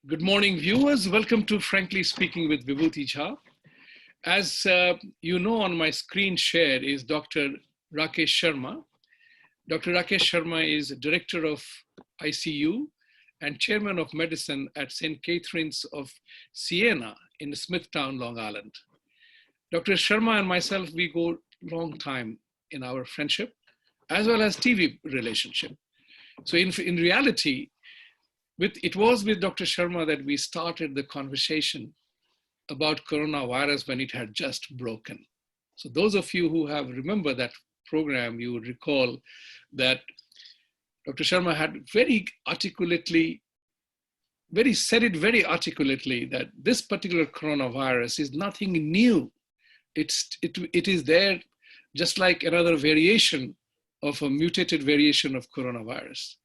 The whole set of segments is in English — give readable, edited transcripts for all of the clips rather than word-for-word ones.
Good morning, viewers. Welcome to Frankly Speaking with Vibhuti Jha. As you know, on my screen share is Dr. Rakesh Sharma. Dr. Rakesh Sharma is Director of ICU and Chairman of Medicine at St. Catherine's of Siena in Smithtown, Long Island. Dr. Sharma and myself, we go long time in our friendship, as well as TV relationship. So in reality, it was with Dr. Sharma that we started the conversation about coronavirus when it had just broken. So those of you who have remembered that program, you would recall that Dr. Sharma had very articulately that this particular coronavirus is nothing new. It is there just like another variation of a mutated variation of coronavirus.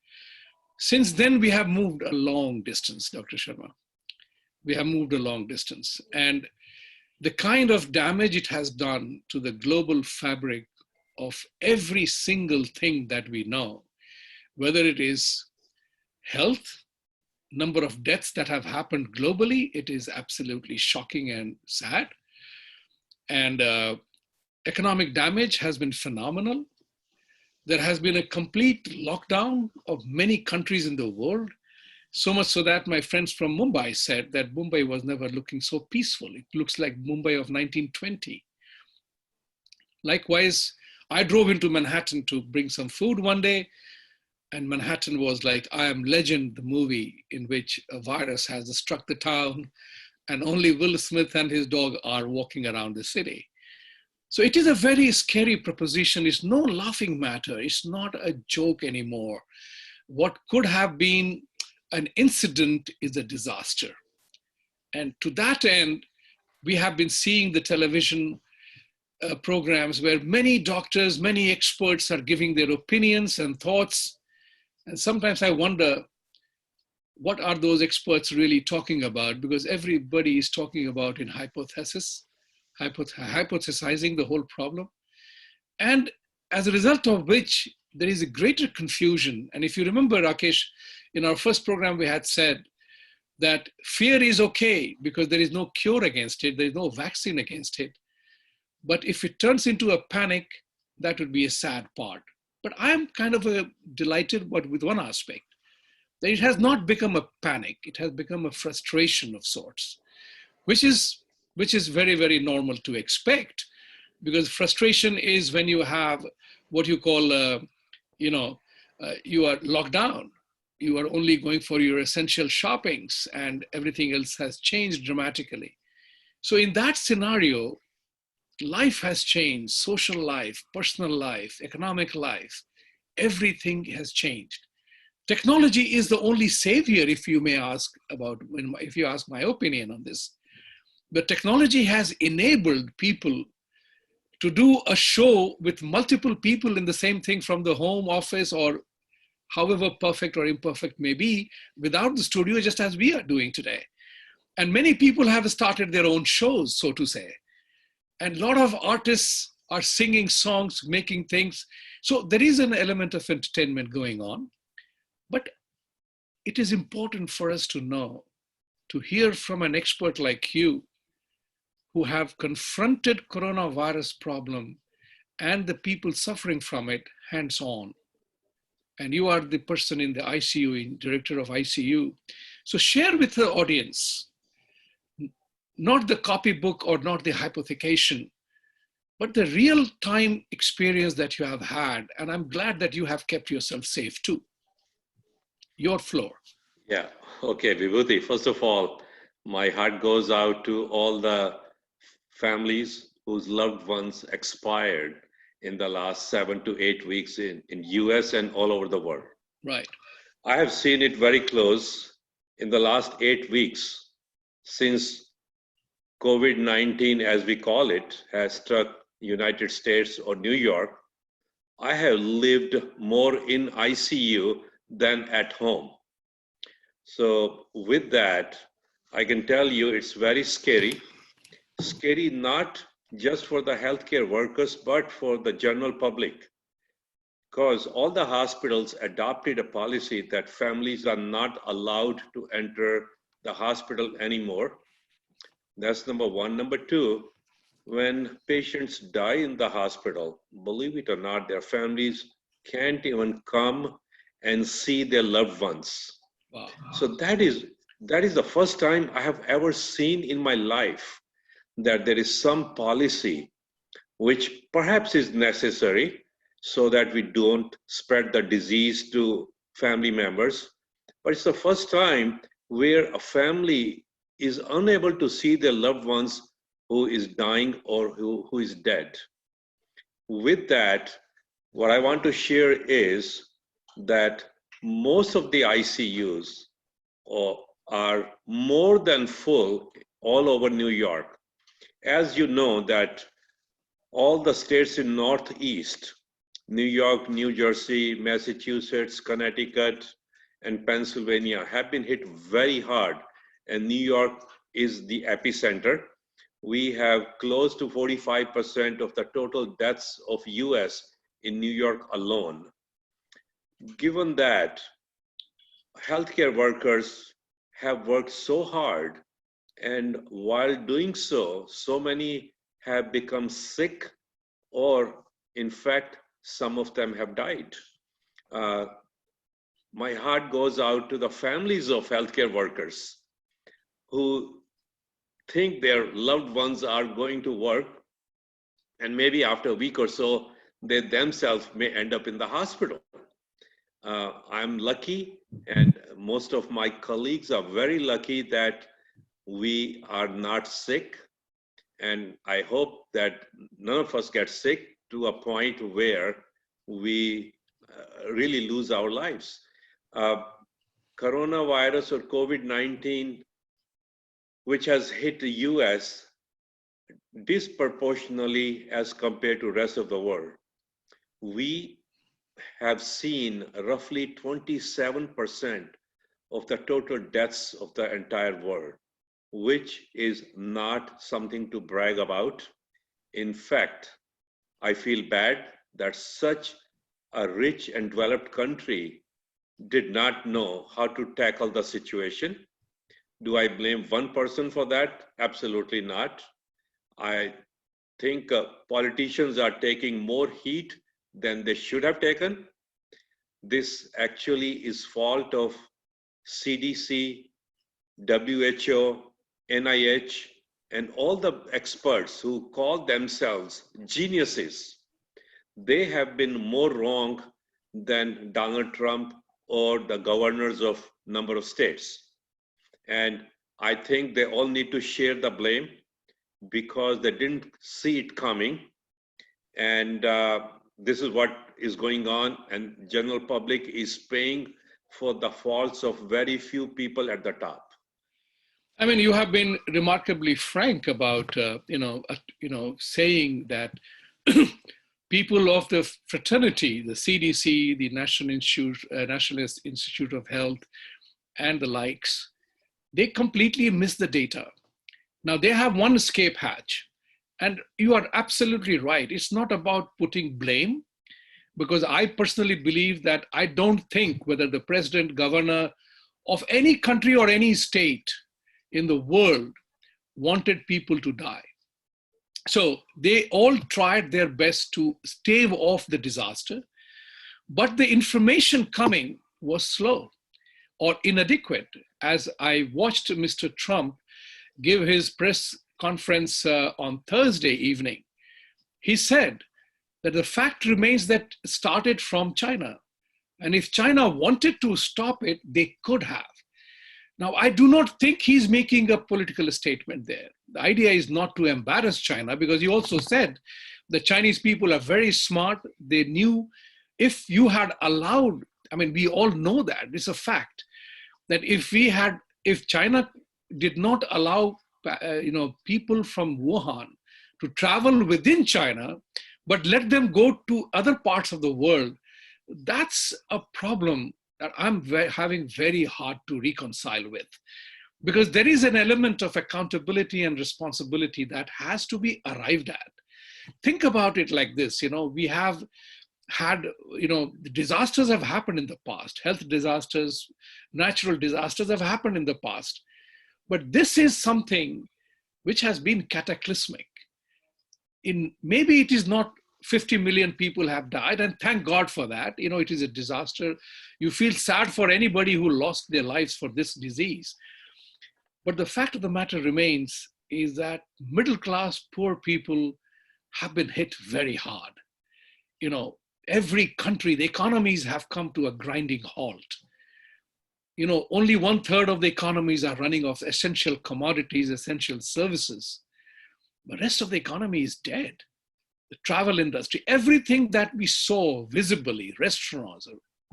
Since then, we have moved a long distance, Dr. Sharma. We have moved a long distance. And the kind of damage it has done to the global fabric of every single thing that we know, whether it is health, number of deaths that have happened globally, it is absolutely shocking and sad. And economic damage has been phenomenal. There has been a complete lockdown of many countries in the world, so much so that my friends from Mumbai said that Mumbai was never looking so peaceful. It looks like Mumbai of 1920. Likewise, I drove into Manhattan to bring some food one day, and Manhattan was like I Am Legend, the movie in which a virus has struck the town, and only Will Smith and his dog are walking around the city. So it is a very scary proposition. It's no laughing matter. It's not a joke anymore. What could have been an incident is a disaster. And to that end, we have been seeing the television programs where many doctors, many experts are giving their opinions and thoughts. And sometimes I wonder, what are those experts really talking about? Because everybody is talking about in hypothesis. Hypothesizing the whole problem. And as a result of which, there is a greater confusion. And if you remember, Rakesh, in our first program, we had said that fear is okay because there is no cure against it. There is no vaccine against it. But if it turns into a panic, that would be a sad part. But I am kind of delighted with one aspect, that it has not become a panic. It has become a frustration of sorts, which is very, very normal to expect, because frustration is when you have what you call, you are locked down. You are only going for your essential shoppings and everything else has changed dramatically. So in that scenario, life has changed, social life, personal life, economic life, everything has changed. Technology is the only savior, if you ask my opinion on this. The technology has enabled people to do a show with multiple people in the same thing from the home office or however perfect or imperfect may be without the studio, just as we are doing today. And many people have started their own shows, so to say. And a lot of artists are singing songs, making things. So there is an element of entertainment going on. But it is important for us to know, to hear from an expert like you, who have confronted coronavirus problem and the people suffering from it hands-on. And you are the person in the ICU, director of ICU. So share with the audience, not the copybook or not the hypothecation, but the real-time experience that you have had. And I'm glad that you have kept yourself safe too. Your floor. Yeah, okay, Vibhuti. First of all, my heart goes out to all the families whose loved ones expired in the last 7 to 8 weeks in US and all over the world. Right. I have seen it very close in the last 8 weeks since COVID-19, as we call it, has struck United States or New York. I have lived more in ICU than at home. So with that, I can tell you it's very scary. Scary not just for the healthcare workers, but for the general public. Because all the hospitals adopted a policy that families are not allowed to enter the hospital anymore. That's number one. Number two, when patients die in the hospital, believe it or not, their families can't even come and see their loved ones. Wow. So that is the first time I have ever seen in my life that there is some policy which perhaps is necessary so that we don't spread the disease to family members. But it's the first time where a family is unable to see their loved ones who is dying or who is dead. With that, what I want to share is that most of the ICUs are more than full all over New York. As you know that all the states in Northeast, New York, New Jersey, Massachusetts, Connecticut, and Pennsylvania have been hit very hard, and New York is the epicenter. We have close to 45% of the total deaths of US in New York alone. Given that, healthcare workers have worked so hard, and while doing so, so many have become sick, or in fact, some of them have died. Uh, my heart goes out to the families of healthcare workers who think their loved ones are going to work, and maybe after a week or so, they themselves may end up in the hospital. I'm lucky, and most of my colleagues are very lucky that we are not sick. And I hope that none of us get sick to a point where we really lose our lives. Coronavirus or COVID-19, which has hit the US disproportionately as compared to the rest of the world, we have seen roughly 27% of the total deaths of the entire world, which is not something to brag about. In fact, I feel bad that such a rich and developed country did not know how to tackle the situation. Do I blame one person for that? Absolutely not. I think politicians are taking more heat than they should have taken. This actually is fault of CDC, WHO, NIH, and all the experts who call themselves geniuses. They have been more wrong than Donald Trump or the governors of number of states. And I think they all need to share the blame because they didn't see it coming. And this is what is going on, and general public is paying for the faults of very few people at the top. I mean, you have been remarkably frank about, saying that people of the fraternity, the CDC, the National Institute of Health, and the likes, they completely miss the data. Now, they have one escape hatch. And you are absolutely right. It's not about putting blame, because I personally believe that I don't think whether the president, governor of any country or any state in the world wanted people to die. So they all tried their best to stave off the disaster, but the information coming was slow or inadequate. As I watched Mr. Trump give his press conference on Thursday evening, he said that the fact remains that it started from China. And if China wanted to stop it, they could have. Now, I do not think he's making a political statement there. The idea is not to embarrass China, because he also said the Chinese people are very smart. They knew if you had allowed, I mean, we all know that, it's a fact, that if China did not allow people from Wuhan to travel within China, but let them go to other parts of the world, that's a problem that I'm having very hard to reconcile with. Because there is an element of accountability and responsibility that has to be arrived at. Think about it like this, we have had, disasters have happened in the past, health disasters, natural disasters have happened in the past. But this is something which has been cataclysmic. Maybe it is not 50 million people have died, and thank God for that. It is a disaster. You feel sad for anybody who lost their lives for this disease. But the fact of the matter remains is that middle class poor people have been hit very hard. Every country, the economies have come to a grinding halt. Only 1/3 of the economies are running off essential commodities, essential services. The rest of the economy is dead. The travel industry, everything that we saw visibly, restaurants,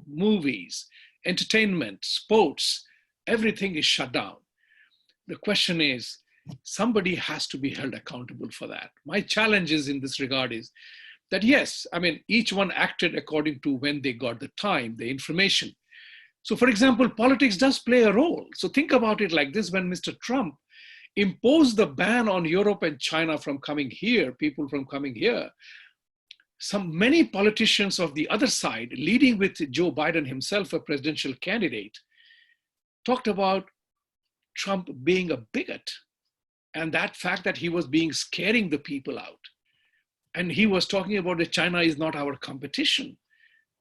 movies, entertainment, sports, everything is shut down. The question is, somebody has to be held accountable for that. My challenge is in this regard is that yes, each one acted according to when they got the time, the information. So for example, politics does play a role. So think about it like this: when Mr. Trump imposed the ban on Europe and China from coming here, people from coming here, many politicians of the other side, leading with Joe Biden himself, a presidential candidate, talked about Trump being a bigot, and that fact that he was scaring the people out. And he was talking about that China is not our competition.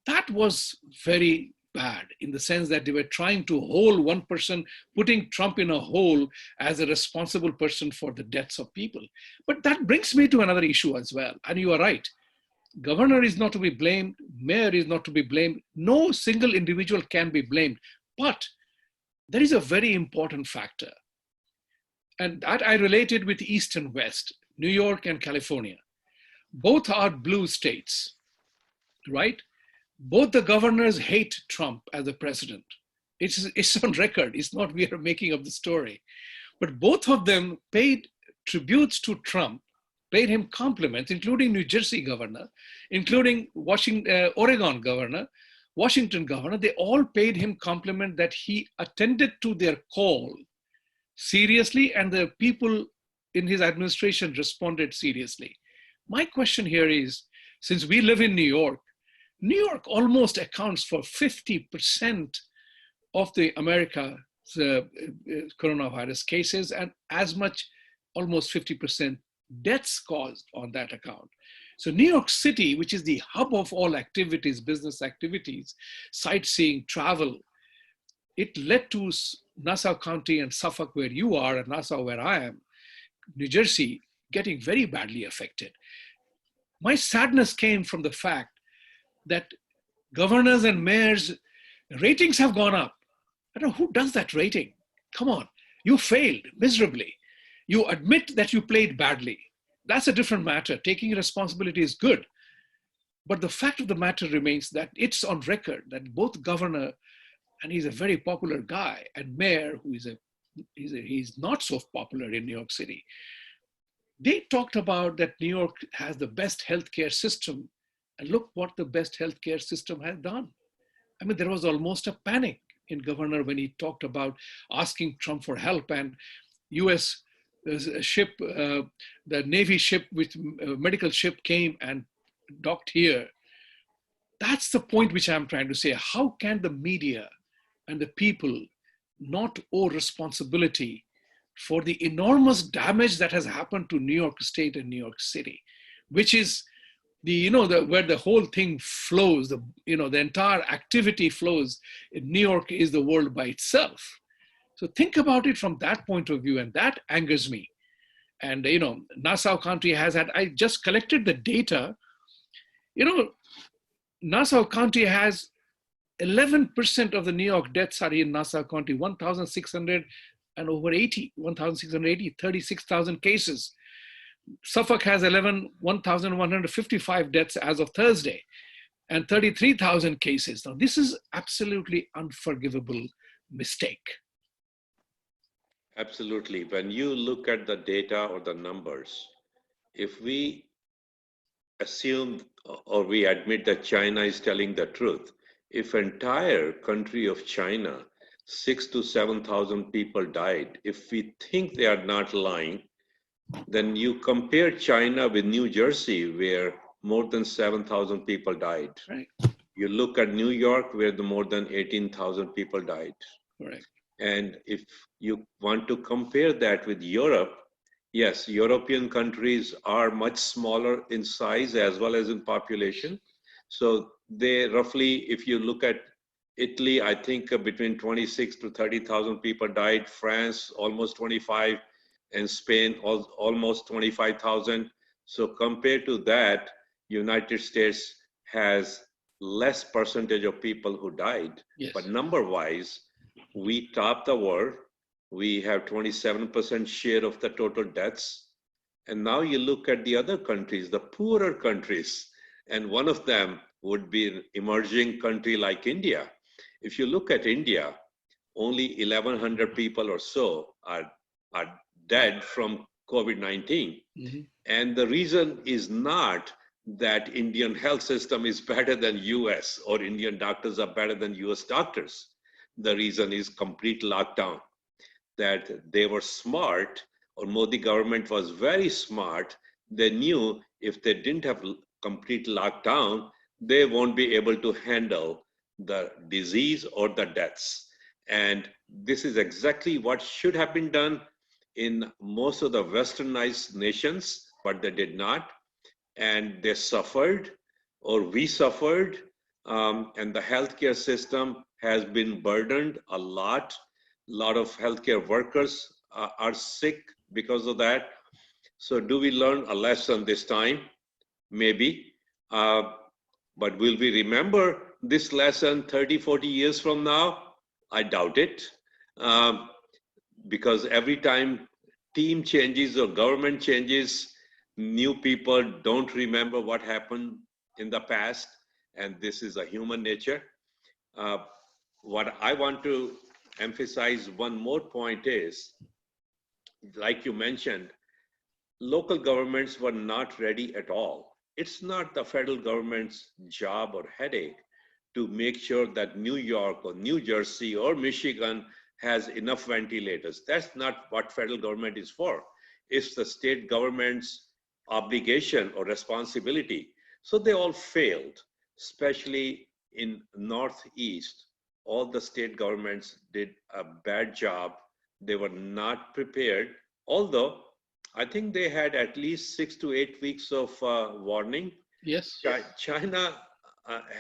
That was very bad, in the sense that they were trying to hold one person, putting Trump in a hole as a responsible person for the deaths of people. But that brings me to another issue as well. And you are right. Governor is not to be blamed. Mayor is not to be blamed. No single individual can be blamed. But there is a very important factor. And that I related with East and West, New York and California. Both are blue states, right? Both the governors hate Trump as a president. It's on record. It's not we are making up the story. But both of them paid tributes to Trump, paid him compliments, including New Jersey governor, including Oregon governor, Washington governor. They all paid him compliment that he attended to their call seriously, and the people in his administration responded seriously. My question here is, since we live in New York almost accounts for 50% of the America's coronavirus cases, and as much, almost 50% deaths caused on that account. So New York City, which is the hub of all activities, business activities, sightseeing, travel, it led to Nassau County and Suffolk, where you are, and Nassau, where I am, New Jersey, getting very badly affected. My sadness came from the fact that governors and mayors' ratings have gone up. I don't know who does that rating. Come on, you failed miserably. You admit that you played badly. That's a different matter. Taking responsibility is good. But the fact of the matter remains that it's on record that both governor, and he's a very popular guy, and mayor, who he's not so popular in New York City, they talked about that New York has the best healthcare system. And look what the best healthcare system has done. There was almost a panic in governor when he talked about asking Trump for help, and US ship, the Navy ship with medical ship came and docked here. That's the point which I'm trying to say. How can the media and the people not owe responsibility for the enormous damage that has happened to New York State and New York City, which is where the whole thing flows, the entire activity flows. In New York is the world by itself. So think about it from that point of view, and that angers me. And Nassau County has had, I just collected the data. Nassau County has 11% of the New York deaths are in Nassau County, 1,600 and over 1,680, 36,000 cases. Suffolk has 1,155 deaths as of Thursday, and 33,000 cases. Now, this is absolutely unforgivable mistake. Absolutely. When you look at the data or the numbers, if we assume or we admit that China is telling the truth, if entire country of China, 6,000 to 7,000 people died, if we think they are not lying, then you compare China with New Jersey, where more than 7,000 people died. Right. You look at New York, where more than 18,000 people died. Correct. And if you want to compare that with Europe, yes, European countries are much smaller in size as well as in population. So they roughly, if you look at Italy, I think between 26 to 30,000 people died. France, almost 25, and Spain, almost 25,000. So compared to that, United States has less percentage of people who died, but Yes. number-wise, we top the world. We have 27% share of the total deaths. And now you look at the other countries, the poorer countries, and one of them would be an emerging country like India. If you look at India, only 1,100 people or so are dead from COVID-19. Hmm. And the reason is not that Indian health system is better than US or Indian doctors are better than US doctors. The reason is complete lockdown, that they were smart, or Modi government was very smart. They knew if they didn't have complete lockdown, they won't be able to handle the disease or the deaths. And this is exactly what should have been done in most of the westernized nations, but they did not. And they suffered, or we suffered, and the healthcare system has been burdened a lot. A lot of healthcare workers are sick because of that. So, do we learn a lesson this time? Maybe. Uh, but will we remember this lesson 30, 40 years from now? I doubt it. Um, because every time team changes or government changes, new people don't remember what happened in the past, and this is a human nature. Uh, what I want to emphasize one more point is, like you mentioned, local governments were not ready at all. It's not the federal government's job or headache to make sure that New York or New Jersey or Michigan has enough ventilators. That's not what federal government is for. It's the state government's obligation or responsibility. So they all failed, especially in Northeast. All the state governments did a bad job. They were not prepared, although I think they had at least 6 to 8 weeks of warning. Yes. China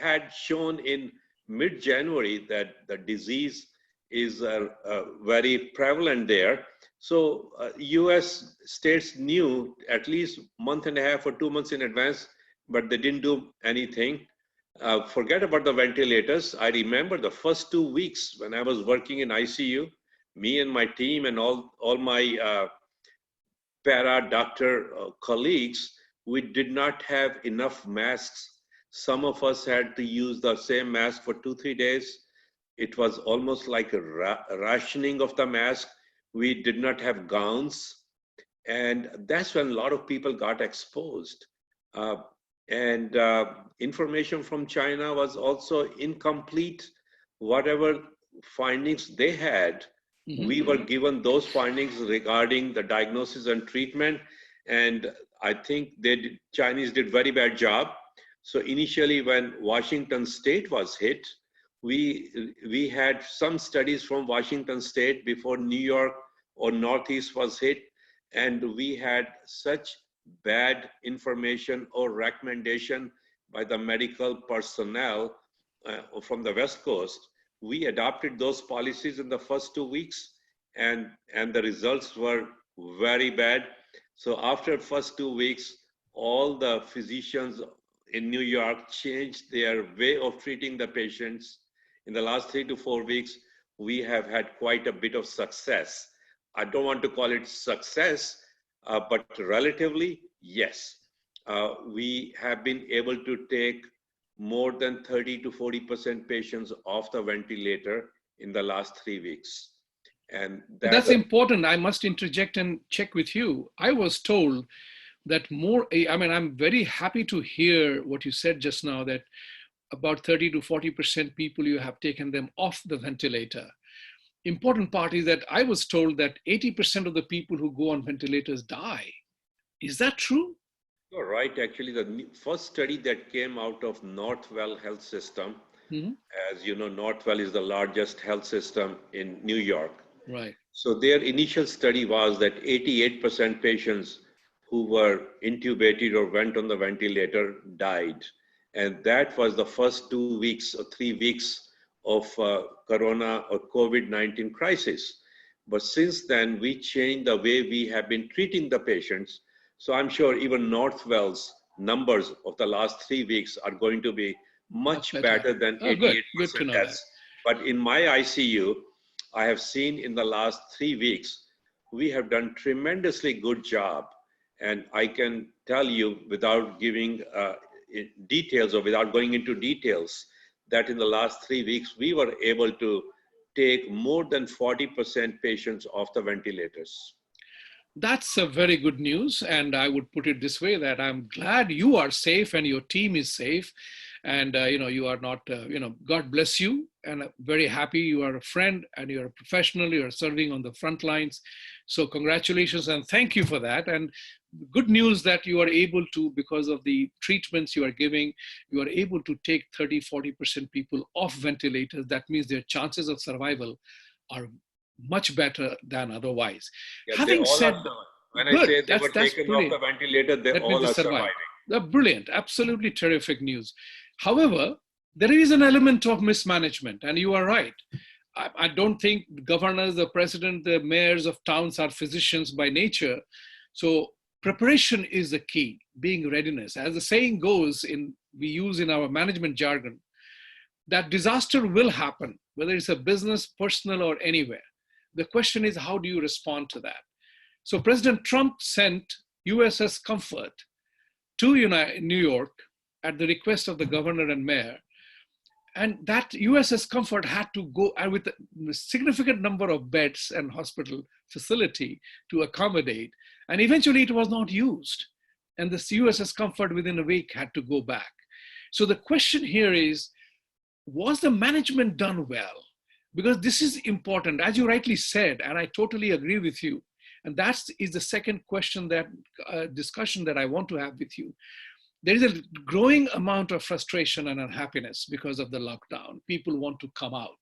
had shown in mid-January that the disease is very prevalent there. So U.S. states knew at least month and a half or 2 months in advance, but they didn't do anything. Forget about the ventilators. I remember the first 2 weeks when I was working in ICU, me and my team and all my para doctor colleagues, we did not have enough masks. Some of us had to use the same mask for 2, 3 days. It was almost like a rationing of the mask. We did not have gowns. And that's when a lot of people got exposed. Uh, and information from China was also incomplete. Whatever findings they had, Hmm. we were given those findings regarding the diagnosis and treatment. And I think Chinese did very bad job. So initially, when Washington State was hit, we had some studies from Washington State before New York or Northeast was hit, and we had such bad information or recommendation by the medical personnel from the West Coast. We adopted those policies in the first 2 weeks, and the results were very bad. So after first 2 weeks, all the physicians in New York changed their way of treating the patients. In the last 3 to 4 weeks, we have had quite a bit of success. I don't want to call it success, but relatively, yes. We have been able to take more than 30 to 40% patients off the ventilator in the last 3 weeks. And That's that's, important. I must interject and check with you. I was told that more, I mean, I'm very happy to hear what you said just now, that about 30 to 40% people, you have taken them off the ventilator. Important part is that I was told that 80% of the people who go on ventilators die. Is that true? you're right. Actually, the first study that came out of Northwell Health System, Hmm. As you know, Northwell is the largest health system in New York. Right. So their initial study was that 88% patients who were intubated or went on the ventilator died. And that was the first 2 weeks or 3 weeks of corona or COVID-19 crisis. But since then, we changed the way we have been treating the patients. So I'm sure even Northwell's numbers of the last 3 weeks are going to be Much much better. better than Oh, good. Good to 88% know that. deaths. But in my ICU, I have seen in the last 3 weeks, we have done tremendously good job. And I can tell you without giving details or without going into details that in the last 3 weeks, we were able to take more than 40% patients off the ventilators. That's a very good news. And I would put it this way that I'm glad you are safe and your team is safe. And, you are not, God bless you. And very happy you are a friend and you're a professional, you're serving on the front lines. So congratulations and thank you for that. And good news that you are able to, because of the treatments you are giving, you are able to take 30-40% people off ventilators. That means their chances of survival are much better than otherwise. Yeah, they Having all are said, surviving. When I good, say they were that's taken off brilliant. the ventilator, they That means all they are survive. surviving. Brilliant, absolutely terrific news. However, there is an element of mismanagement, and you are right. I don't think governors, the president, the mayors of towns are physicians by nature. So preparation is the key, being readiness. As the saying goes, we use in our management jargon, that disaster will happen, whether it's a business, personal, or anywhere. The question is, how do you respond to that? So President Trump sent USS Comfort to New York at the request of the governor and mayor. And that USS Comfort had to go with a significant number of beds and hospital facility to accommodate. And eventually it was not used. And this USS Comfort within a week had to go back. So the question here is, was the management done well? Because this is important, as you rightly said, and I totally agree with you. And that is the second question, that discussion that I want to have with you. There is a growing amount of frustration and unhappiness because of the lockdown. People want to come out.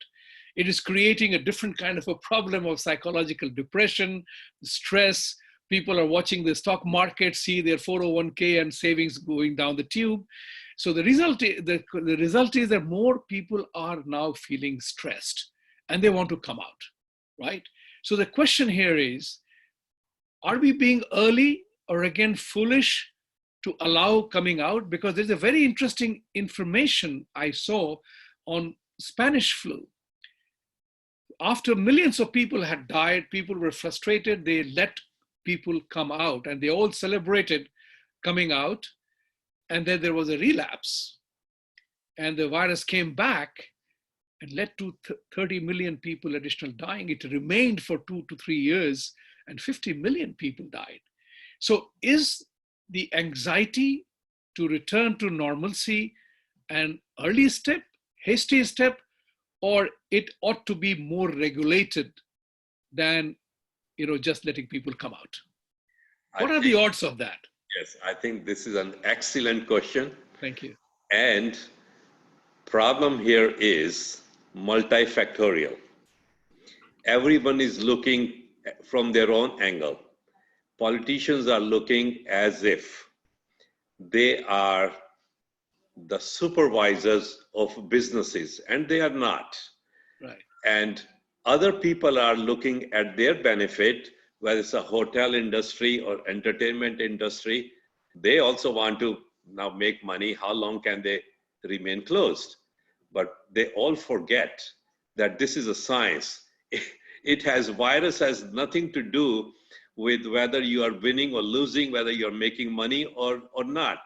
It is creating a different kind of a problem of psychological depression, stress. People are watching the stock market, see their 401k and savings going down the tube. So the result is that more people are now feeling stressed and they want to come out, right? So the question here is, are we being early or again foolish to allow coming out? Because there's a very interesting information I saw on Spanish flu. After millions of people had died, people were frustrated. They let people come out and they all celebrated coming out. And then there was a relapse and the virus came back and led to 30 million people additional dying. It remained for 2 to 3 years and 50 million people died. So is the anxiety to return to normalcy an early step, hasty step, or it ought to be more regulated than just letting people come out? I What are the think, odds of that? yes, I think this is an excellent question. Thank you. And problem here is multifactorial. Everyone is looking from their own angle. Politicians are looking as if they are the supervisors of businesses, and they are not. Right. And other people are looking at their benefit, whether it's a hotel industry or entertainment industry. They also want to now make money. How long can they remain closed? But they all forget that this is a science. Virus has nothing to do with whether you are winning or losing, whether you're making money or not.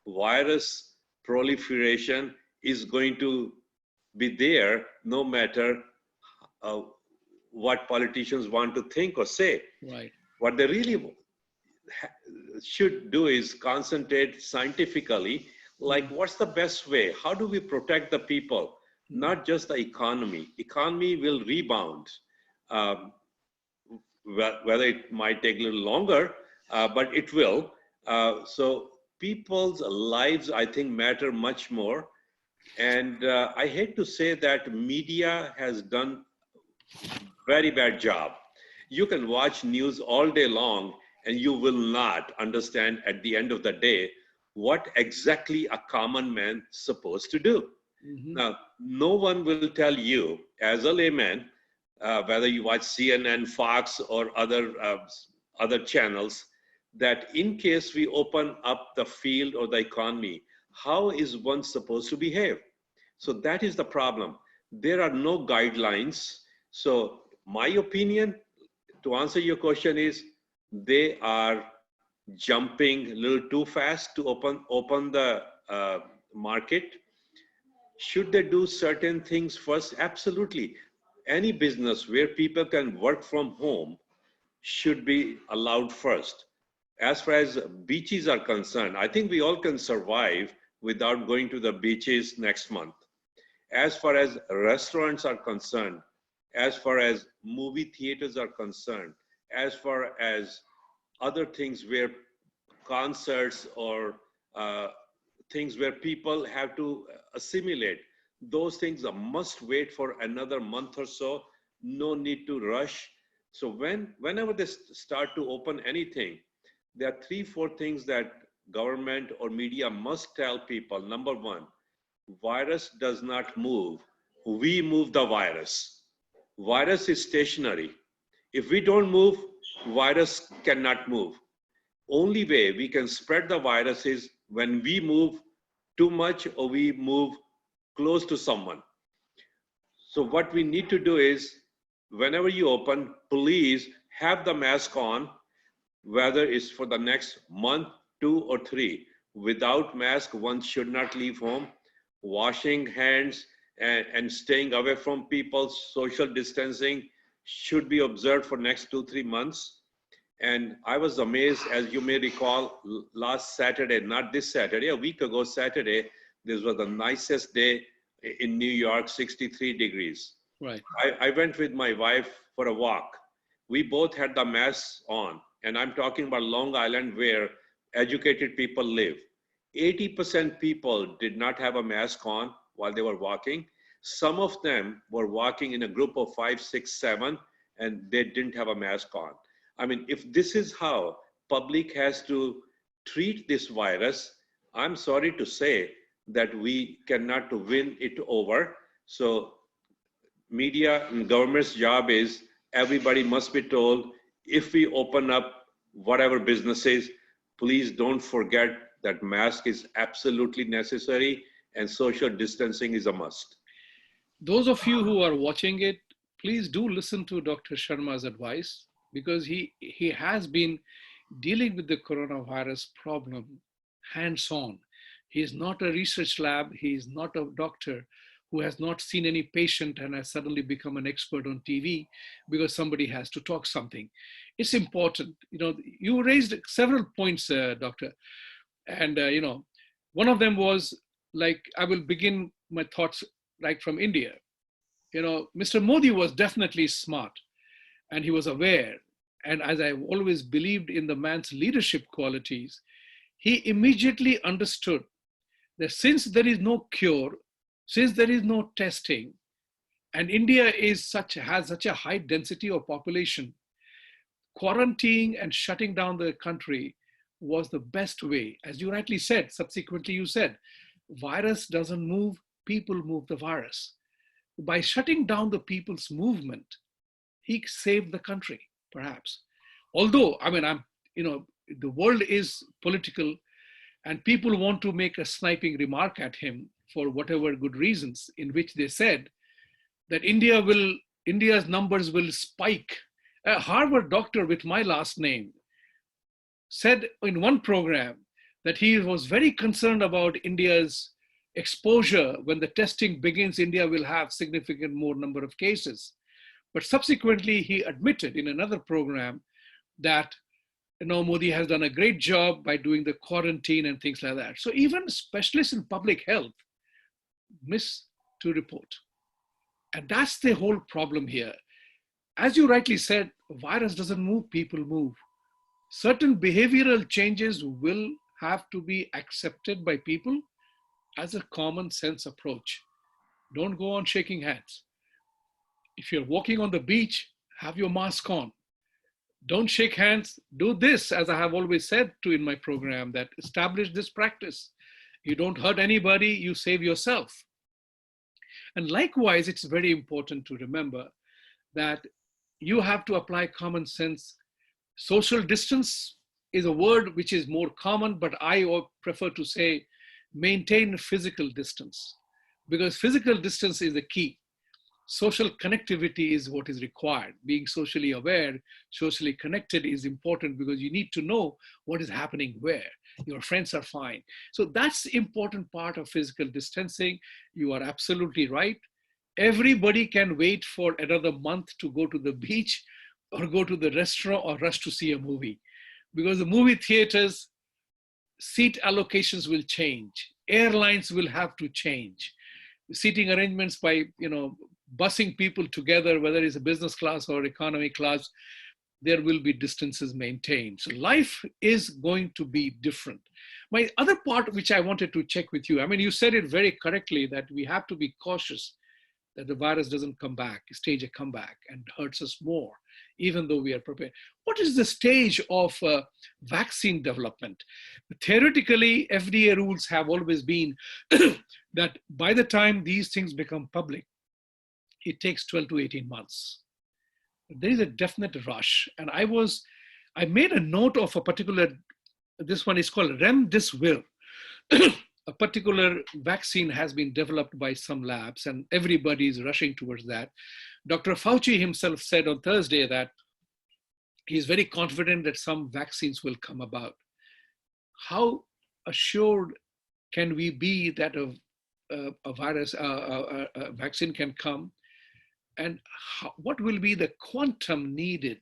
Virus proliferation is going to be there no matter uh, what politicians want to think or say. Right. What they really should do is concentrate scientifically, like what's the best way? How do we protect the people? Not just the economy. Economy will rebound. Um, Whether it might take a little longer, but it will. So people's lives, I think, matter much more. And I hate to say that media has done very bad job. You can watch news all day long and you will not understand at the end of the day what exactly a common man is supposed to do. Hmm. Now, no one will tell you as a layman, whether you watch CNN, Fox, or other channels, that in case we open up the field or the economy, how is one supposed to behave? So that is the problem. There are no guidelines. So my opinion, to answer your question, is they are jumping a little too fast to open the market. Should they do certain things first? Absolutely. Any business where people can work from home should be allowed first. As far as beaches are concerned, I think we all can survive without going to the beaches next month. As far as restaurants are concerned, as far as movie theaters are concerned, as far as other things where concerts or uh, things where people have to assimilate, those things are must wait for another month or so. No need to rush. So whenever they start to open anything, there are three, four things that government or media must tell people. Number one, virus does not move. We move the virus. Virus is stationary. If we don't move, virus cannot move. Only way we can spread the virus is when we move too much or we move close to someone. So what we need to do is whenever you open, please have the mask on, whether it's for the next month, 2 or 3. Without mask, one should not leave home. Washing hands and staying away from people, social distancing should be observed for next 2, 3 months. And I was amazed, as you may recall, last Saturday, not this Saturday, a week ago Saturday, this was the nicest day in New York, 63 degrees. Right. I went with my wife for a walk. We both had the masks on, and I'm talking about Long Island where educated people live. 80% people did not have a mask on while they were walking. Some of them were walking in a group of 5, 6, 7, and they didn't have a mask on. I mean, if this is how public has to treat this virus, I'm sorry to say that we cannot win it over. So media and government's job is everybody must be told, if we open up whatever businesses, please don't forget that mask is absolutely necessary and social distancing is a must. Those of you who are watching it, please do listen to Dr. Sharma's advice, because he has been dealing with the coronavirus problem hands on. He is not a research lab, he is not a doctor who has not seen any patient and has suddenly become an expert on TV because somebody has to talk something. It's important. You raised several points, Doctor. And, one of them was, like, I will begin my thoughts like from India. Mr. Modi was definitely smart and he was aware. And as I've always believed in the man's leadership qualities, he immediately understood that since there is no cure, since there is no testing, and India has such a high density of population, quarantining and shutting down the country was the best way. As you rightly said, subsequently you said, virus doesn't move, people move the virus. By shutting down the people's movement, he saved the country, perhaps. Although, I mean, the world is political and people want to make a sniping remark at him for whatever good reasons, in which they said that India's numbers will spike. A Harvard doctor with my last name said in one program that he was very concerned about India's exposure. When the testing begins, India will have significant more number of cases. But subsequently, he admitted in another program that Modi has done a great job by doing the quarantine and things like that. So even specialists in public health miss to report. And that's the whole problem here. As you rightly said, virus doesn't move, people move. Certain behavioral changes will have to be accepted by people as a common sense approach. Don't go on shaking hands. If you're walking on the beach, have your mask on. Don't shake hands. Do this, as I have always said to in my program, that establish this practice. You don't hurt anybody, you save yourself. And likewise, it's very important to remember that you have to apply common sense. Social distance is a word which is more common, but I prefer to say maintain physical distance, because physical distance is the key. Social connectivity is what is required. Being socially aware, socially connected is important, because you need to know what is happening where. Your friends are fine. So that's the important part of physical distancing. You are absolutely right. Everybody can wait for another month to go to the beach or go to the restaurant or rush to see a movie, because the movie theaters, seat allocations will change. Airlines will have to change. Seating arrangements by, busing people together, whether it's a business class or economy class, there will be distances maintained. So life is going to be different. My other part, which I wanted to check with you, I mean, you said it very correctly that we have to be cautious that the virus doesn't come back, stage a comeback and hurts us more, even though we are prepared. What is the stage of vaccine development? Theoretically, FDA rules have always been that by the time these things become public, it takes 12 to 18 months. There is a definite rush. And I made a note of a particular, this one is called remdesivir. A particular vaccine has been developed by some labs and everybody is rushing towards that. Dr. Fauci himself said on Thursday that he's very confident that some vaccines will come about. How assured can we be that a vaccine can come? And what will be the quantum needed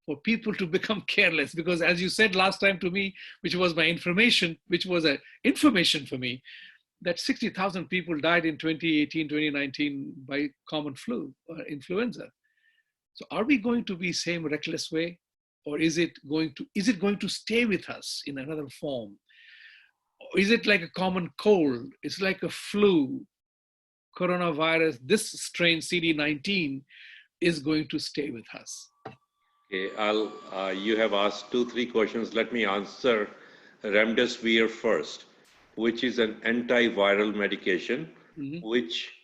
for people to become careless? Because as you said last time to me, which was my information, which was a information for me, that 60,000 people died in 2018, 2019 by common flu or influenza. So are we going to be same reckless way? Or is it going to stay with us in another form? Or is it like a common cold? It's like a flu, coronavirus, this strain CD19 is going to stay with us. Okay, you have asked 3 questions. Let me answer remdesivir first, which is an antiviral medication, which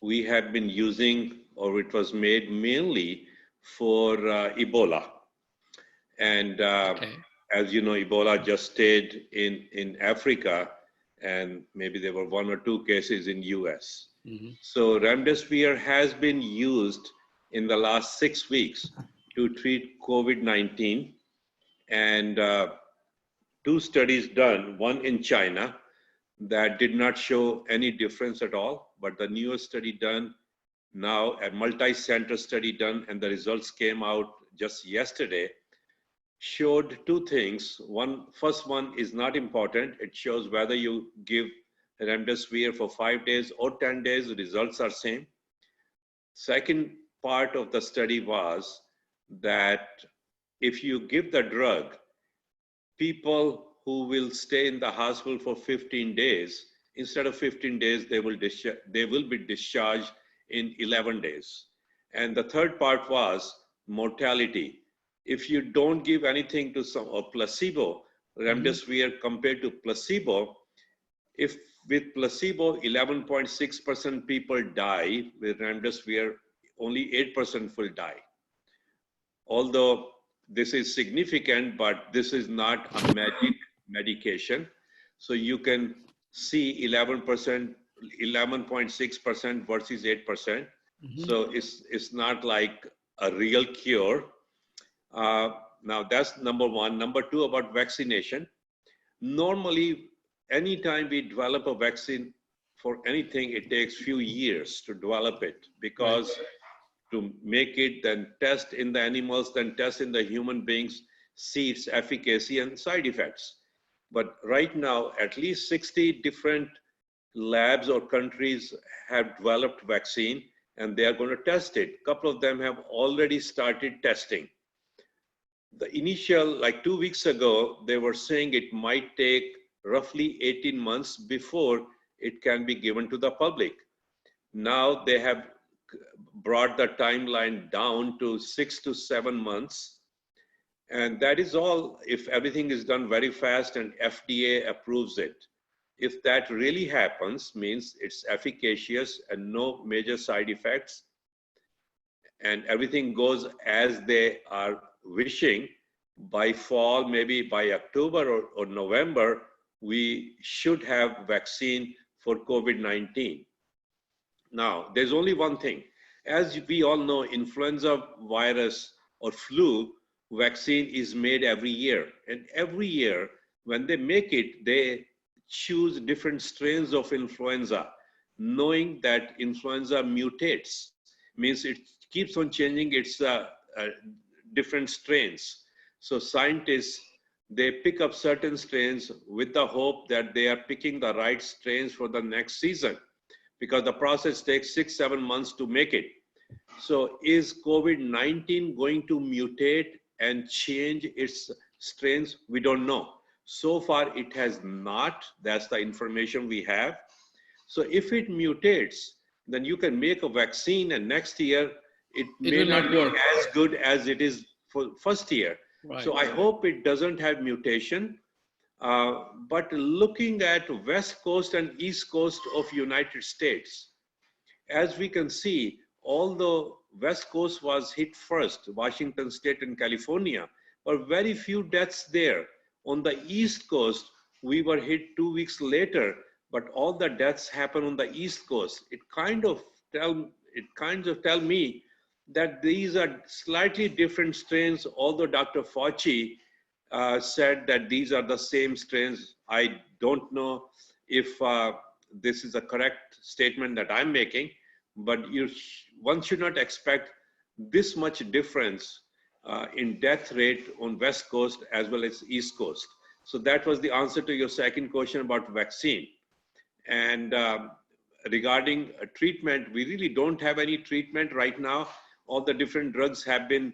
we have been using, or it was made mainly for Ebola. And as you know, Ebola just stayed in Africa, and maybe there were 1 or 2 cases in US. So remdesivir has been used in the last 6 weeks to treat COVID-19, and 2 studies done, one in China that did not show any difference at all, but the newest study done now, a multi-center study done, and the results came out just yesterday, showed 2 things. First one is not important. It shows whether you give remdesivir for 5 days or 10 days, the results are same. Second part of the study was that if you give the drug, people who will stay in the hospital for 15 days, instead of 15 days, they will be discharged in 11 days. And the third part was mortality. If you don't give anything to a placebo, remdesivir compared to placebo, if with placebo 11.6% people die, with remdesivir only 8% will die. Although this is significant, but this is not a magic medication. So you can see 11.6% versus 8%. So it's not like a real cure. Now that's number 1. Number 2, about vaccination. Normally, anytime we develop a vaccine for anything, it takes few years to develop it, because to make it, then test in the animals, then test in the human beings, see its efficacy and side effects. But right now, at least 60 different labs or countries have developed vaccine, and they are going to test it. A couple of them have already started testing. The initial, like 2 weeks ago, they were saying it might take roughly 18 months before it can be given to the public. Now they have brought the timeline down to 6 to 7 months. And that is all if everything is done very fast and FDA approves it. If that really happens, means it's efficacious and no major side effects, and everything goes as they are wishing, by fall, maybe by October or November, we should have vaccine for COVID-19. Now, there's only one thing. As we all know, influenza virus or flu vaccine is made every year. And every year, when they make it, they choose different strains of influenza, knowing that influenza mutates, means it keeps on changing its different strains. So scientists, they pick up certain strains with the hope that they are picking the right strains for the next season, because the process takes 6 to 7 months to make it. So is COVID-19 going to mutate and change its strains? We don't know. So far, it has not. That's the information we have. So if it mutates, then you can make a vaccine, and next year, it may not be as good as it is for first year. Right. So I hope it doesn't have mutation. But looking at West Coast and East Coast of United States, as we can see, although West Coast was hit first, Washington State and California, but very few deaths there. On the East Coast, we were hit 2 weeks later, but all the deaths happen on the East Coast. It kind of tell me that these are slightly different strains, although Dr. Fauci said that these are the same strains. I don't know if this is a correct statement that I'm making, but one should not expect this much difference in death rate on West Coast as well as East Coast. So that was the answer to your second question about vaccine. And regarding treatment, we really don't have any treatment right now. All the different drugs have been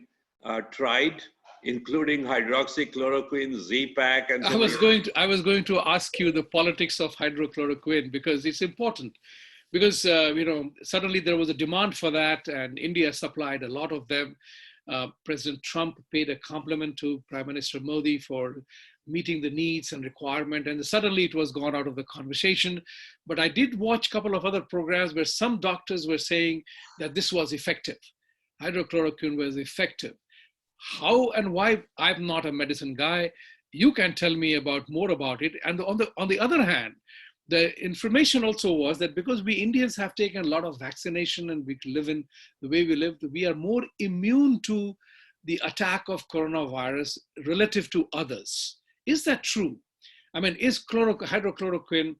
tried, including hydroxychloroquine, Z-Pak, and I was going to ask you the politics of hydrochloroquine, because it's important. Because suddenly there was a demand for that, and India supplied a lot of them. President Trump paid a compliment to Prime Minister Modi for meeting the needs and requirement, and suddenly it was gone out of the conversation. But I did watch a couple of other programs where some doctors were saying that this was effective. Hydrochloroquine was effective. How and why? I'm not a medicine guy. You can tell me more about it. And on the other hand, the information also was that because we Indians have taken a lot of vaccination and we live in the way we live, we are more immune to the attack of coronavirus relative to others. Is that true? I mean, is hydrochloroquine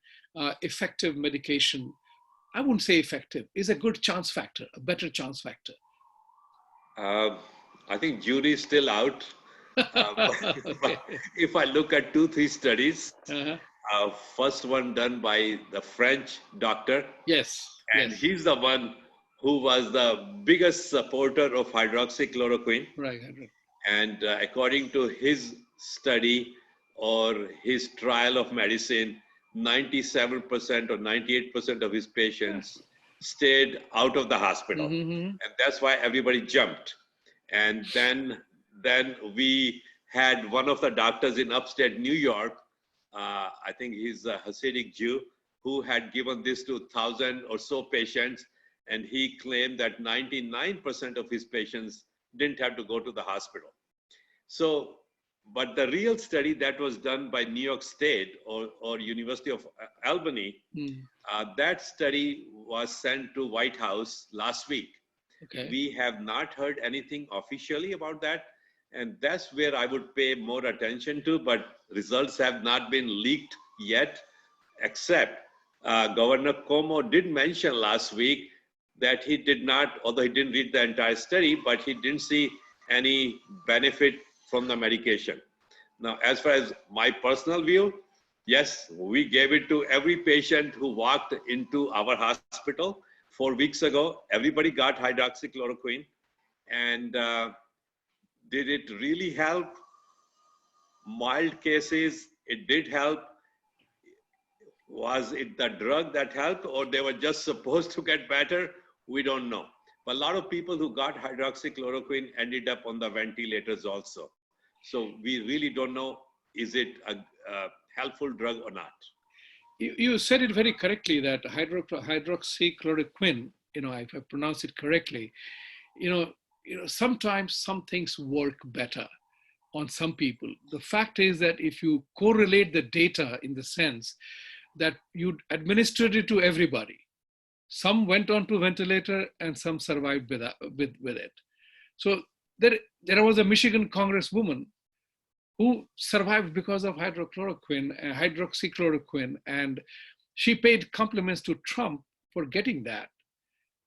effective medication? I wouldn't say effective. Is a good chance factor, a better chance factor? I think jury is still out. Okay. If I look at 2-3 studies, first one done by the French doctor. Yes. And he's the one who was the biggest supporter of hydroxychloroquine. Right. And according to his study or his trial of medicine, 97% or 98% of his patients stayed out of the hospital. Mm-hmm. And that's why everybody jumped. And then we had one of the doctors in upstate New York, I think he's a Hasidic Jew, who had given this to 1,000 or so patients. And he claimed that 99% of his patients didn't have to go to the hospital. So, but the real study that was done by New York State or University of Albany, that study was sent to White House last week. Okay. We have not heard anything officially about that. And that's where I would pay more attention to, but results have not been leaked yet, except Governor Cuomo did mention last week that he did not, although he didn't read the entire study, but he didn't see any benefit from the medication. Now, as far as my personal view, yes, we gave it to every patient who walked into our hospital 4 weeks ago. Everybody got hydroxychloroquine. And did it really help? Mild cases, it did help. Was it the drug that helped, or they were just supposed to get better? We don't know. But a lot of people who got hydroxychloroquine ended up on the ventilators also. So we really don't know, is it a helpful drug or not? You said it very correctly that hydroxychloroquine, if I pronounce it correctly, you know, sometimes some things work better on some people. The fact is that if you correlate the data in the sense that you administered it to everybody, some went on to ventilator and some survived with it. So there was a Michigan congresswoman who survived because of hydroxychloroquine, and she paid compliments to Trump for getting that.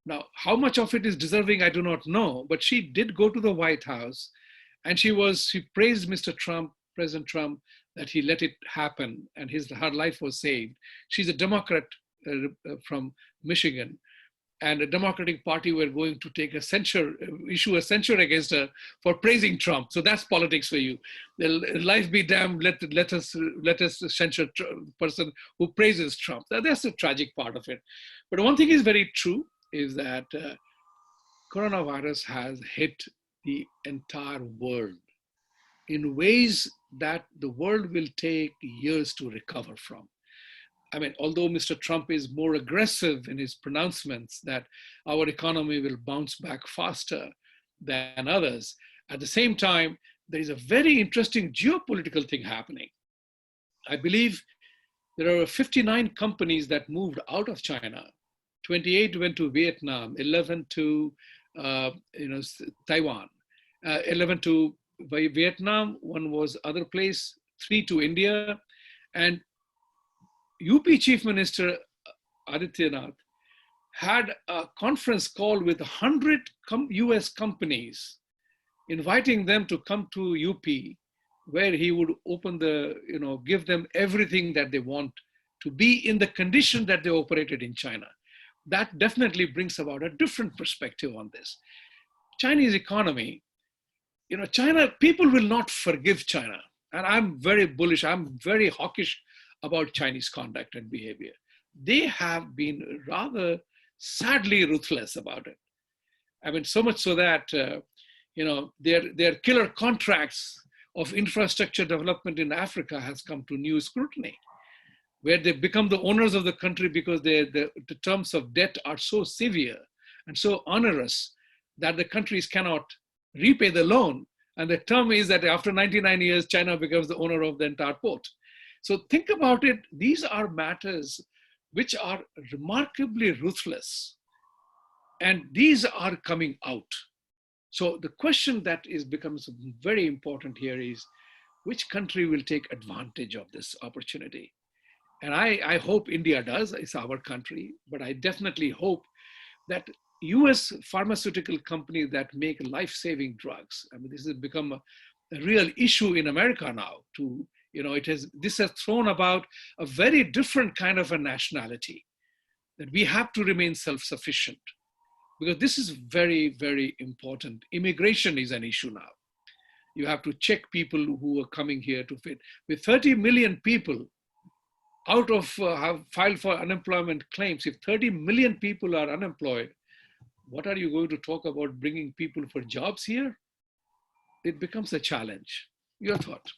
Now, how much of it is deserving, I do not know, but she did go to the White House, and she praised Mr. Trump, President Trump, that he let it happen, and her life was saved. She's a Democrat from Michigan, and the Democratic Party were going to issue a censure against her for praising Trump. So that's politics for you. Life be damned, let us censure the person who praises Trump. That's the tragic part of it. But one thing is very true, is that coronavirus has hit the entire world in ways that the world will take years to recover from. I mean, although Mr. Trump is more aggressive in his pronouncements that our economy will bounce back faster than others, at the same time, there is a very interesting geopolitical thing happening. I believe there are 59 companies that moved out of China. 28 went to Vietnam, 11 to Taiwan, 11 to Vietnam, one was other place, 3 to India, and UP Chief Minister Adityanath had a conference call with 100 US companies, inviting them to come to UP, where he would give them everything that they want to be in the condition that they operated in China. That definitely brings about a different perspective on this. Chinese economy, China, people will not forgive China. And I'm very bullish, I'm very hawkish about Chinese conduct and behavior. They have been rather sadly ruthless about it. I mean, so much so that, their killer contracts of infrastructure development in Africa has come to new scrutiny, where they become the owners of the country because the terms of debt are so severe and so onerous that the countries cannot repay the loan. And the term is that after 99 years, China becomes the owner of the entire port. So think about it. These are matters which are remarkably ruthless. And these are coming out. So the question that becomes very important here is, which country will take advantage of this opportunity? And I hope India does. It's our country. But I definitely hope that US pharmaceutical companies that make life-saving drugs, I mean, this has become a real issue in America now. This has thrown about a very different kind of a nationality, that we have to remain self-sufficient, because this is very, very important. Immigration is an issue now. You have to check people who are coming here to fit. With 30 million people out of have filed for unemployment claims, if 30 million people are unemployed, what are you going to talk about bringing people for jobs here? It becomes a challenge. Your thought?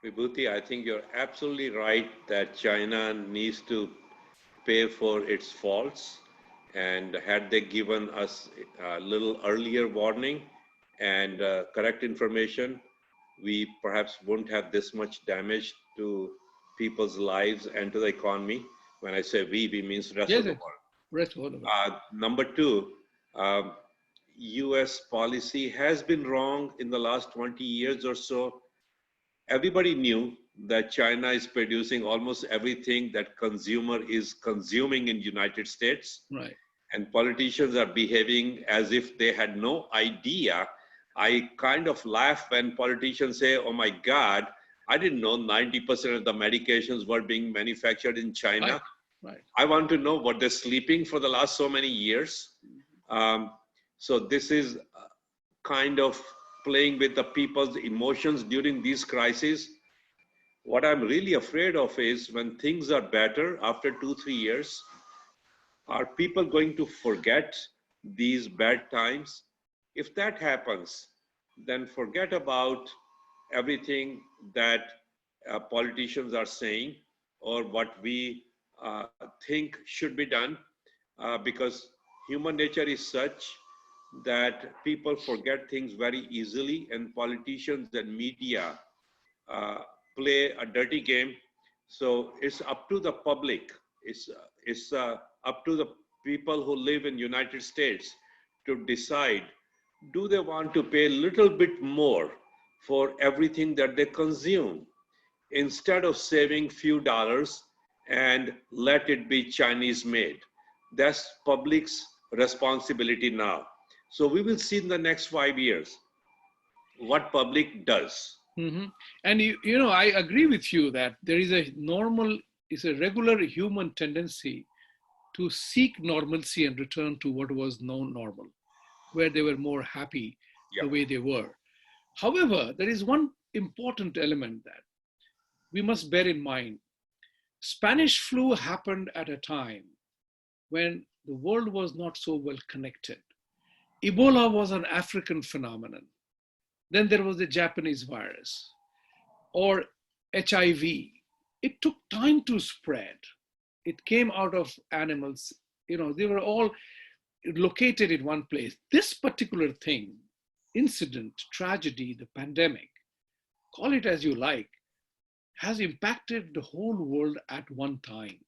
Vibhuti, I think you're absolutely right that China needs to pay for its faults. And had they given us a little earlier warning and correct information, we perhaps wouldn't have this much damage to people's lives and to the economy. When I say we means rest of the world. Rest of the world. Number two, US policy has been wrong in the last 20 years or so. Everybody knew that China is producing almost everything that consumer is consuming in United States. Right. And politicians are behaving as if they had no idea. I kind of laugh when politicians say, oh my God, I didn't know 90% of the medications were being manufactured in China. Right. I want to know what they're sleeping for the last so many years. So this is kind of playing with the people's emotions during these crises. What I'm really afraid of is when things are better after 2, 3 years, are people going to forget these bad times? If that happens, then forget about everything that politicians are saying or what we think should be done, because human nature is such that people forget things very easily, and politicians and media uh, play a dirty game. So it's up to the public. It's up to the people who live in United States to decide, do they want to pay a little bit more for everything that they consume instead of saving few dollars and let it be Chinese made. That's public's responsibility now. So we will see in the next 5 years what public does. Hmm. And I agree with you that there is is a regular human tendency to seek normalcy and return to what was known normal, where they were more happy Yeah. the way they were. However, there is one important element that we must bear in mind. Spanish flu happened at a time when the world was not so well connected. Ebola was an African phenomenon. Then there was the Japanese virus or HIV. It took time to spread. It came out of animals. They were all located in one place. This particular thing, incident, tragedy, the pandemic, call it as you like, has impacted the whole world at one time,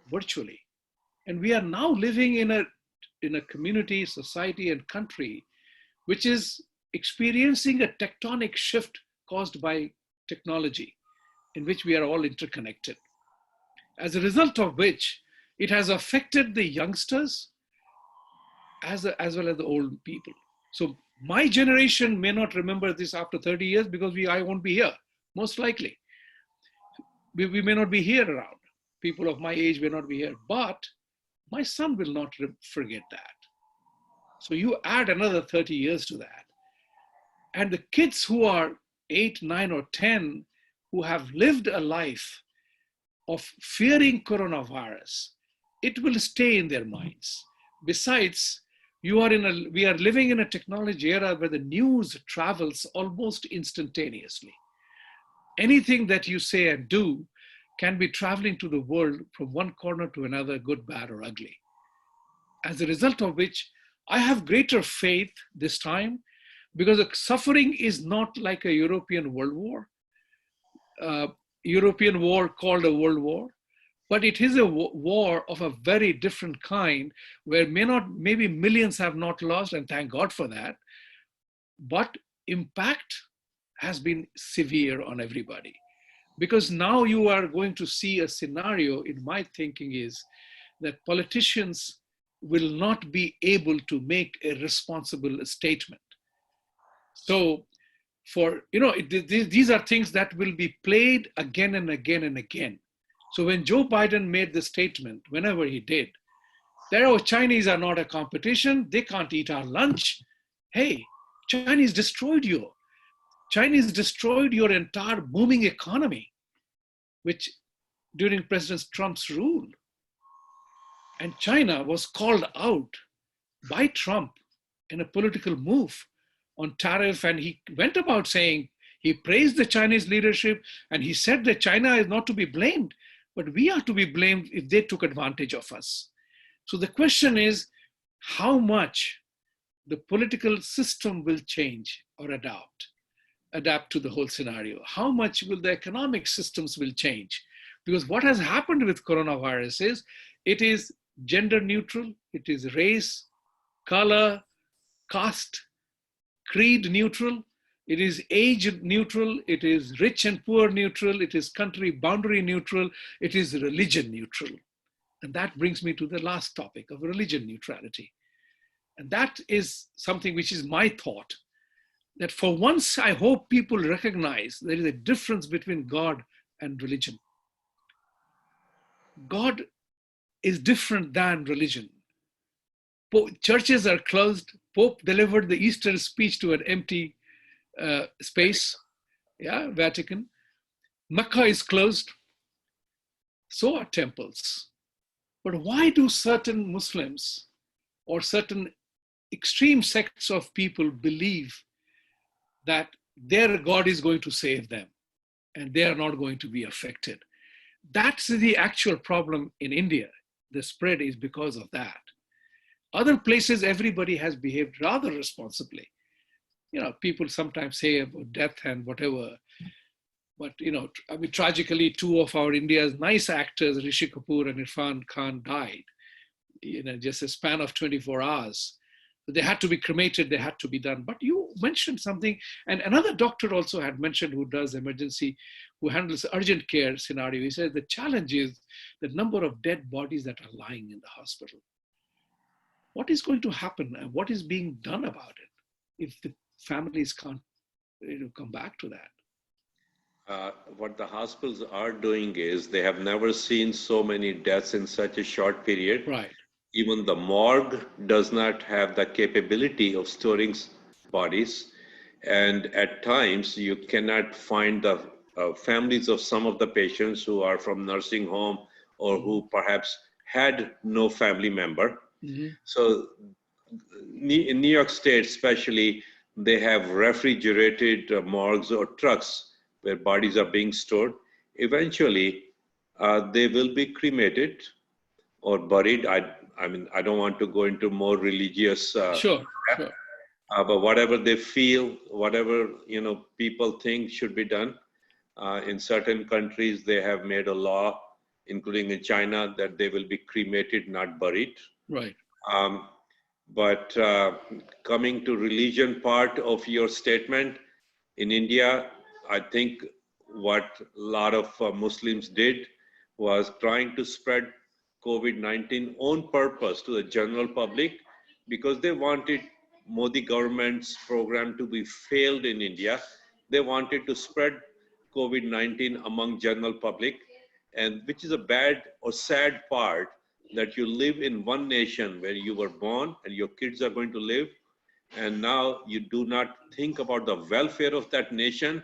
virtually. And we are now living in a community, society, and country which is experiencing a tectonic shift caused by technology, in which we are all interconnected. As a result of which, it has affected the youngsters as well as the old people. So my generation may not remember this after 30 years because I won't be here, most likely. We may not be here around. People of my age may not be here, but my son will not forget that. So you add another 30 years to that. And the kids who are 8, 9, or 10, who have lived a life of fearing coronavirus, it will stay in their minds. Besides, we are living in a technology era where the news travels almost instantaneously. Anything that you say and do can be traveling to the world from one corner to another, good, bad, or ugly. As a result of which, I have greater faith this time, because the suffering is not like a European World War, European war called a world war, but it is a war of a very different kind, where maybe millions have not lost, and thank God for that, but impact has been severe on everybody. Because now you are going to see a scenario, in my thinking, is that politicians will not be able to make a responsible statement. So these are things that will be played again and again and again. So when Joe Biden made the statement, whenever he did, that Chinese are not a competition, they can't eat our lunch. Hey, Chinese destroyed you. Chinese destroyed your entire booming economy, which during President Trump's rule. And China was called out by Trump in a political move on tariff. And he went about saying, he praised the Chinese leadership, and he said that China is not to be blamed, but we are to be blamed if they took advantage of us. So the question is, how much the political system will change or adapt to the whole scenario? How much will the economic systems will change? Because what has happened with coronavirus is, it is gender neutral, it is race, color, caste, creed neutral, it is age neutral, it is rich and poor neutral, it is country boundary neutral, it is religion neutral. And that brings me to the last topic of religion neutrality. And that is something which is my thought, that for once I hope people recognize there is a difference between God and religion. God is different than religion. Churches are closed. Pope delivered the Easter speech to an empty space, yeah, Vatican. Mecca is closed, so are temples. But why do certain Muslims or certain extreme sects of people believe that their God is going to save them and they are not going to be affected? That's the actual problem in India. The spread is because of that. Other places, everybody has behaved rather responsibly. People sometimes say about death and whatever, but I mean, tragically, two of our India's nice actors, Rishi Kapoor and Irfan Khan, died. Just a span of 24 hours. They had to be cremated. They had to be done. But you mentioned something, and another doctor also had mentioned, who does emergency, who handles urgent care scenario. He said the challenge is the number of dead bodies that are lying in the hospital. What is going to happen, and what is being done about it if the families can't come back to that? What the hospitals are doing is they have never seen so many deaths in such a short period. Right. Even the morgue does not have the capability of storing bodies. And at times, you cannot find the families of some of the patients who are from nursing home or who perhaps had no family member. Mm-hmm. So in New York State, especially, they have refrigerated morgues or trucks where bodies are being stored. Eventually, they will be cremated or buried. I mean, I don't want to go into more religious, Sure. but whatever they feel, whatever people think should be done. In certain countries, they have made a law, including in China, that they will be cremated, not buried. Right. Um, but coming to religion part of your statement, in India, I think what a lot of Muslims did was trying to spread COVID-19 on purpose to the general public because they wanted Modi government's program to be failed in India. They wanted to spread COVID-19 among general public, and which is a bad or sad part that you live in one nation where you were born and your kids are going to live, and now you do not think about the welfare of that nation.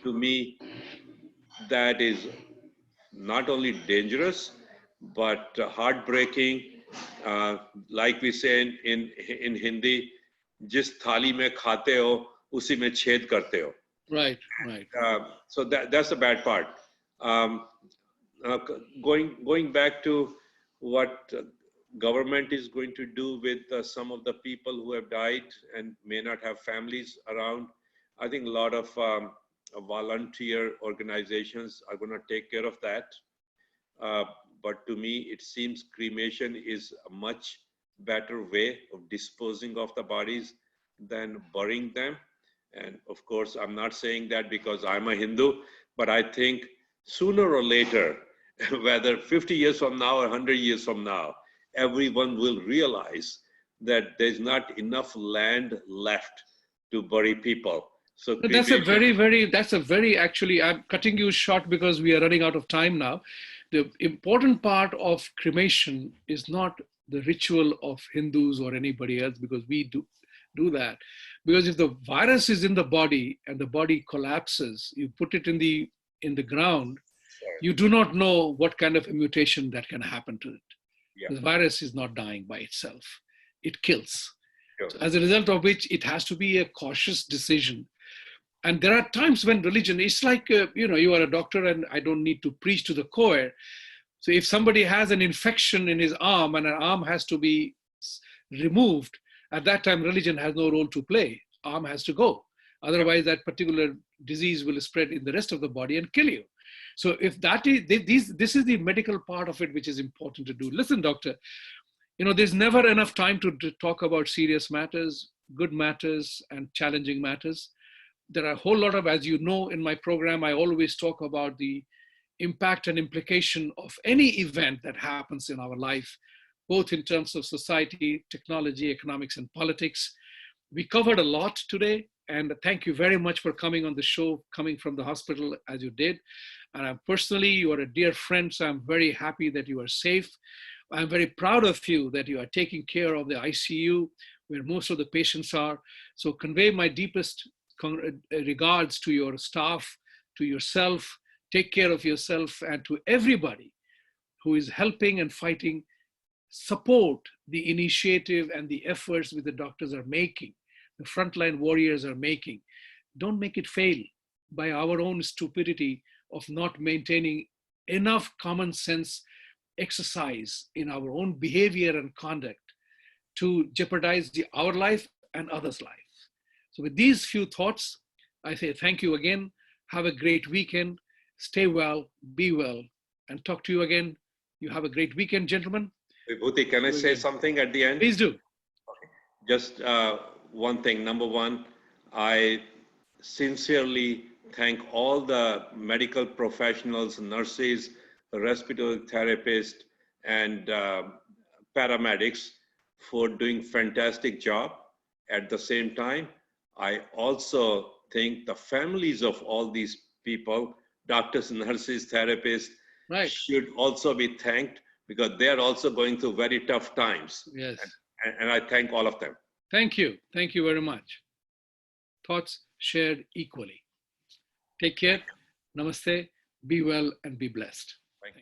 To me, that is not only dangerous but heartbreaking. Like we say in Hindi, jis thali mein khate ho usi mein ched karte ho. Right. So that's the bad part. Um, going back to what government is going to do with some of the people who have died and may not have families around, I think a lot of volunteer organizations are going to take care of that. But to me, it seems cremation is a much better way of disposing of the bodies than burying them. And of course, I'm not saying that because I'm a Hindu, but I think sooner or later, whether 50 years from now or 100 years from now, everyone will realize that there's not enough land left to bury people. So But that's a cremation. actually, I'm cutting you short because we are running out of time now. The important part of cremation is not the ritual of Hindus or anybody else, because we do that. Because if the virus is in the body and the body collapses, you put it in the ground, you do not know what kind of a mutation that can happen to it. Yeah. The virus is not dying by itself. It kills. Sure. So as a result of which, it has to be a cautious decision. And there are times when religion, it's like, you are a doctor and I don't need to preach to the choir. So if somebody has an infection in his arm and an arm has to be removed, at that time, religion has no role to play. Arm has to go. Otherwise, that particular disease will spread in the rest of the body and kill you. So if that is, this is the medical part of it, which is important to do. Listen, doctor, there's never enough time to talk about serious matters, good matters, and challenging matters. There are a whole lot of, as you know, in my program, I always talk about the impact and implication of any event that happens in our life, both in terms of society, technology, economics, and politics. We covered a lot today, and thank you very much for coming on the show, coming from the hospital as you did. And personally, you are a dear friend, so I'm very happy that you are safe. I'm very proud of you that you are taking care of the ICU, where most of the patients are. So convey my deepest regards to your staff, to yourself, Take care of yourself, and to everybody who is helping and fighting, support the initiative and the efforts which the doctors are making, the frontline warriors are making. Don't make it fail by our own stupidity of not maintaining enough common sense exercise in our own behavior and conduct to jeopardize our life and others' life. So, with these few thoughts, I say thank you again. Have a great weekend. Stay well, be well, and talk to you again. You have a great weekend, gentlemen. Vibhuti, can I say something at the end? Please do. Just one thing. Number one, I sincerely thank all the medical professionals, nurses, respiratory therapists, and paramedics for doing fantastic job. At the same time, I also think the families of all these people, doctors, nurses, therapists, Right. should also be thanked because they are also going through very tough times. Yes. And I thank all of them. Thank you. Thank you very much. Thoughts shared equally. Take care. Namaste. Be well and be blessed. Thank you.